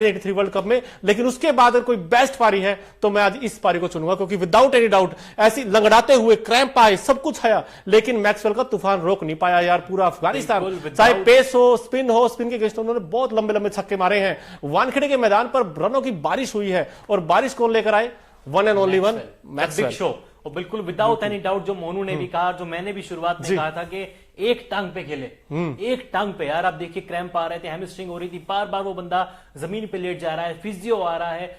1983 world cup में, लेकिन उसके बाद अगर कोई बेस्ट पारी है तो मैं आज इस पारी को चुनूंगा, क्योंकि विदाउट एनी डाउट ऐसी लंगड़ाते हुए क्रैम्प आए, सब कुछ आया, लेकिन मैक्सवेल का तूफान रोक नहीं पाया यार पूरा अफगानिस्तान। चाहे पेस हो, स्पिन के अगेंस्ट उन्होंने बहुत लंबे लंबे छक्के मारे हैं। वानखेड़े के मैदान पर रनों की बारिश हुई है, और बारिश कौन लेकर आए? One and only one Maxwell. और बिल्कुल विदाउट एनी डाउट, जो मोनू ने भी कहा, जो मैंने भी शुरुआत में कहा था कि एक टांग पे खेले, एक टांग पे यार। आप देखिए क्रैम्प आ रहे थे, हैमस्ट्रिंग हो रही थी, बार बार वो बंदा जमीन पे लेट जा रहा है, फिजियो आ रहा है,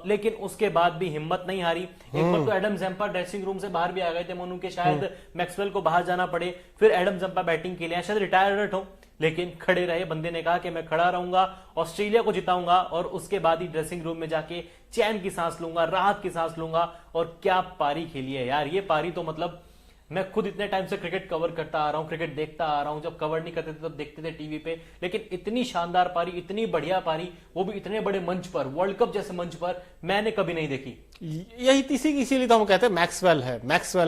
लेकिन उसके बाद भी हिम्मत नहीं हारी। एक बार तो एडम जंपा ड्रेसिंग रूम से बाहर भी आ गए थे मोनू के, शायद मैक्सवेल को बाहर जाना पड़े, फिर एडम जंपा बैटिंग के लिए, शायद रिटायर्ड हो, लेकिन खड़े रहे। बंदे ने कहा कि मैं खड़ा रहूंगा, ऑस्ट्रेलिया को जिताऊंगा, और उसके बाद ही ड्रेसिंग रूम में जाके चैन की सांस लूंगा, राहत की सांस लूंगा। और क्या पारी खेली है यार, ये पारी तो मतलब मैं खुद इतने टाइम से क्रिकेट कवर करता आ रहा हूं, क्रिकेट देखता आ रहा हूं, जब कवर नहीं करते थे तब देखते थे टीवी पे, लेकिन इतनी शानदार पारी, इतनी बढ़िया पारी, वो भी इतने बड़े मंच पर, वर्ल्ड कप जैसे मंच पर, मैंने कभी नहीं देखी। यही इसीलिए तो हम कहते हैं मैक्सवेल है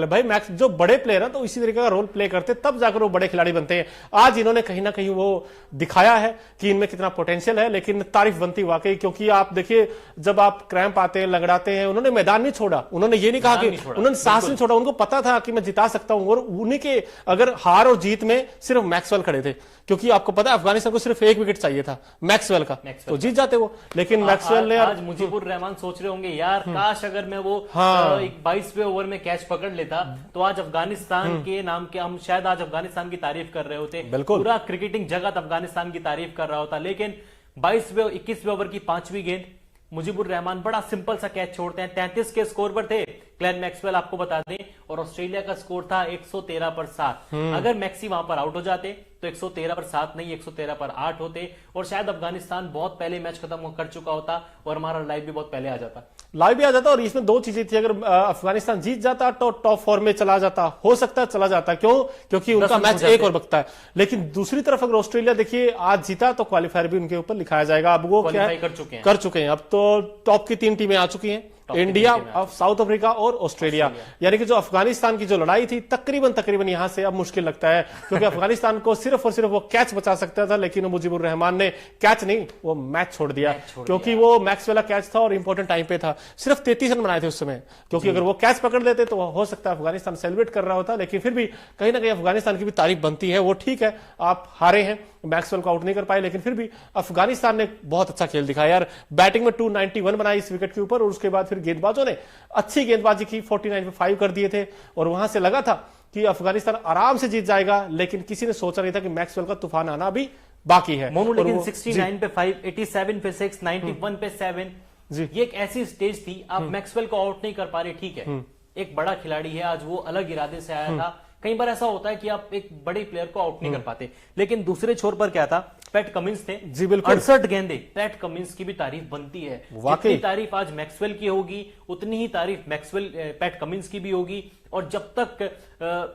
भाई। मैक्स जो बड़े प्लेयर हैं तो इसी तरीके का रोल प्ले करते, तब जाकर वो बड़े खिलाड़ी बनते हैं। आज इन्होंने कहीं ना कहीं वो दिखाया है कि इनमें कितना पोटेंशियल है, लेकिन तारीफ बनती वाकई, क्योंकि आप देखिए जब आप क्रैम्प आते हैं, लगड़ाते हैं, उन्होंने मैदान नहीं छोड़ा, उन्होंने ये नहीं कहा कि उन्होंने सांस नहीं छोड़ा, उनको पता था कि मैं जिता सकता हूं। और उन्हीं के अगर हार और जीत में सिर्फ मैक्सवेल खड़े थे, क्योंकि आपको पता है अफगानिस्तान को सिर्फ एक विकेट चाहिए था मैक्सवेल का, तो जीत जाते वो। लेकिन मैक्सवेल ने आज मुजीबुर रहमान सोच रहे होंगे यार काश अगर मैं वो 22वें ओवर में कैच पकड़ लेता तो आज अफगानिस्तान के नाम के हम शायद आज अफगानिस्तान की तारीफ कर रहे होते, पूरा क्रिकेटिंग जगत अफगानिस्तान की तारीफ कर रहा होता। लेकिन 21वें ओवर की 5वीं गेंद मुजीबुर रहमान बड़ा सिंपल सा कैच छोड़ते हैं। 33 के स्कोर पर थे ग्लेन मैक्सवेल, आपको बता दें, और ऑस्ट्रेलिया का स्कोर था 113 पर 7। अगर मैक्सी वहां पर आउट हो जाते तो 113 पर 7 नहीं 113 पर 8 होते, और शायद अफगानिस्तान बहुत पहले मैच खत्म कर चुका होता और हमारा लाइव भी बहुत पहले आ जाता। और इसमें दो चीजें थी, अगर अफगानिस्तान जीत जाता तो टॉप 4 में चला जाता, हो सकता है चला जाता, क्यों? क्योंकि उनका मैच एक और बकता है। लेकिन दूसरी तरफ अगर ऑस्ट्रेलिया देखिए आज जीता तो क्वालिफायर भी उनके ऊपर लिखाया जाएगा। अब वो क्या कर चुके हैं, अब तो टॉप की 3 टीमें आ चुकी हैं, इंडिया, साउथ अफ्रीका और ऑस्ट्रेलिया। यानी कि जो अफगानिस्तान की जो लड़ाई थी तकरीबन यहां से अब मुश्किल लगता है, क्योंकि अफगानिस्तान को सिर्फ और सिर्फ वो कैच बचा सकता था, लेकिन मुजीबुर रहमान ने कैच नहीं, वो मैच छोड़ दिया, क्योंकि वो मैक्स वाला कैच था और इंपॉर्टेंट टाइम पे था। सिर्फ 33 रन बनाए थे उस समय, क्योंकि अगर वो कैच पकड़ लेते तो हो सकता है अफगानिस्तान सेलिब्रेट कर रहा होता। लेकिन फिर भी कहीं ना कहीं अफगानिस्तान की भी तारीफ बनती है। वो ठीक है आप हारे हैं, मैक्सवेल को आउट नहीं कर पाए, लेकिन फिर भी अफगानिस्तान ने बहुत अच्छा खेल दिखाया यार। बैटिंग में 291 बनाई इस विकेट के ऊपर, और उसके बाद फिर गेंदबाजों ने अच्छी गेंदबाजी की, 49 पे 5 कर दिए थे, और वहां से लगा था कि अफगानिस्तान आराम से जीत जाएगा, लेकिन किसी ने सोचा नहीं था कि मैक्सवेल का तूफान आना भी बाकी है। मोनू, लेकिन 69 पे 5, 87 पे 6, 91 पे 7, ये एक ऐसी स्टेज थी, आप मैक्सवेल को आउट नहीं कर पा रहे, ठीक है, एक बड़ा खिलाड़ी है, आज वो अलग इरादे से आया था। कई बार ऐसा होता है कि आप एक बड़े प्लेयर को आउट नहीं कर पाते, लेकिन दूसरे छोर पर क्या था, पैट कमिंस थे, जी बिल्कुल, 68 गेंदे। पैट कमिंस की भी तारीफ बनती है, जितनी तारीफ आज मैक्सवेल की होगी उतनी ही तारीफ पैट कमिंस की भी होगी। और जब तक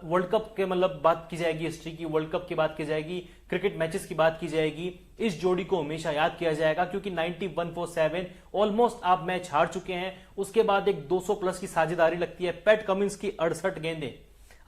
वर्ल्ड कप के मतलब बात की जाएगी, हिस्ट्री की, वर्ल्ड कप की बात की जाएगी, क्रिकेट मैचेस की बात की जाएगी, इस जोड़ी को हमेशा याद किया जाएगा, क्योंकि 91 for 7 ऑलमोस्ट आप मैच हार चुके हैं, उसके बाद एक 200 प्लस की साझेदारी लगती है। पैट कमिंस की 68 गेंदे,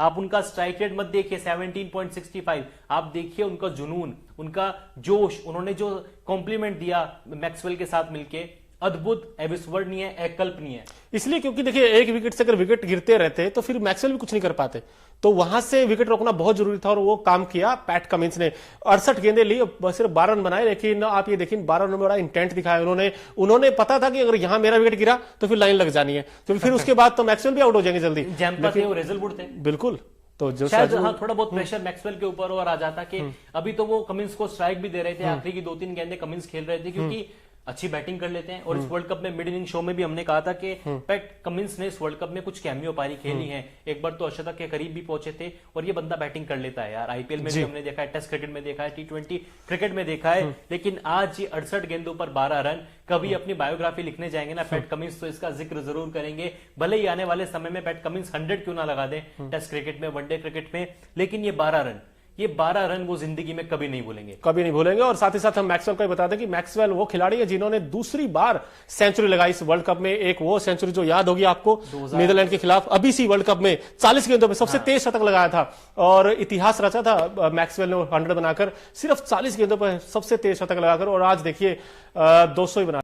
आप उनका स्ट्राइक रेट मत देखिए 17.65, आप देखिए उनका जुनून, उनका जोश, उन्होंने जो कॉम्प्लीमेंट दिया मैक्सवेल के साथ मिलके, अद्भुत, अविस्मरणीय, अकल्पनीय। इसलिए क्योंकि देखिए एक विकेट से अगर विकेट गिरते रहते तो फिर मैक्सवेल भी कुछ नहीं कर पाते, तो वहां से विकेट रोकना बहुत जरूरी था, और वो काम किया पैट कमिंस ने। 68 गेंदें ली, सिर्फ 12 रन बनाए, लेकिन आप ये देखिए 12 रन में बड़ा इंटेंट दिखाया उन्होंने पता था कि अगर यहां मेरा विकेट गिरा तो फिर लाइन लग जानी है, तो फिर उसके बाद तो मैक्सवेल भी आउट हो जाएंगे जल्दी। थे बिल्कुल, तो जो शायद थोड़ा बहुत प्रेशर मैक्सवेल के ऊपर और आ जाता कि अभी तो वो कमिंस को स्ट्राइक भी दे रहे थे, आखिरी की 2-3 गेंदें कमिंस खेल रहे थे, क्योंकि अच्छी बैटिंग कर लेते हैं। और इस वर्ल्ड कप में मिड इनिंग शो में भी हमने कहा था कि पैट कमिंस ने इस वर्ल्ड कप में कुछ कैमियो पारी खेली है, एक बार तो अर्शतक के करीब भी पहुंचे थे, और ये बंदा बैटिंग कर लेता है यार। आईपीएल में भी हमने देखा है, टेस्ट क्रिकेट में देखा है, T20 क्रिकेट में देखा है, लेकिन आज ये 68 गेंदों पर 12 रन। कभी अपनी बायोग्राफी लिखने जाएंगे ना पैट कमिंस तो इसका जिक्र जरूर करेंगे, भले ही आने वाले समय में पैट कमिंस 100 क्यों ना लगा दें टेस्ट क्रिकेट में, वनडे क्रिकेट में, लेकिन ये 12 रन ये 12 रन वो जिंदगी में कभी नहीं भूलेंगे, कभी नहीं भूलेंगे। और साथ ही साथ हम मैक्सवेल को बता दें कि मैक्सवेल वो खिलाड़ी है जिन्होंने दूसरी बार सेंचुरी लगाई इस वर्ल्ड कप में। एक वो सेंचुरी जो याद होगी आपको, नीदरलैंड के खिलाफ अभी सी वर्ल्ड कप में 40 गेंदों में सबसे तेज शतक लगाया था और इतिहास रचा था मैक्सवेल ने 100 बनाकर, सिर्फ 40 गेंदों पर सबसे तेज शतक लगाकर। और आज देखिए 200 ही बना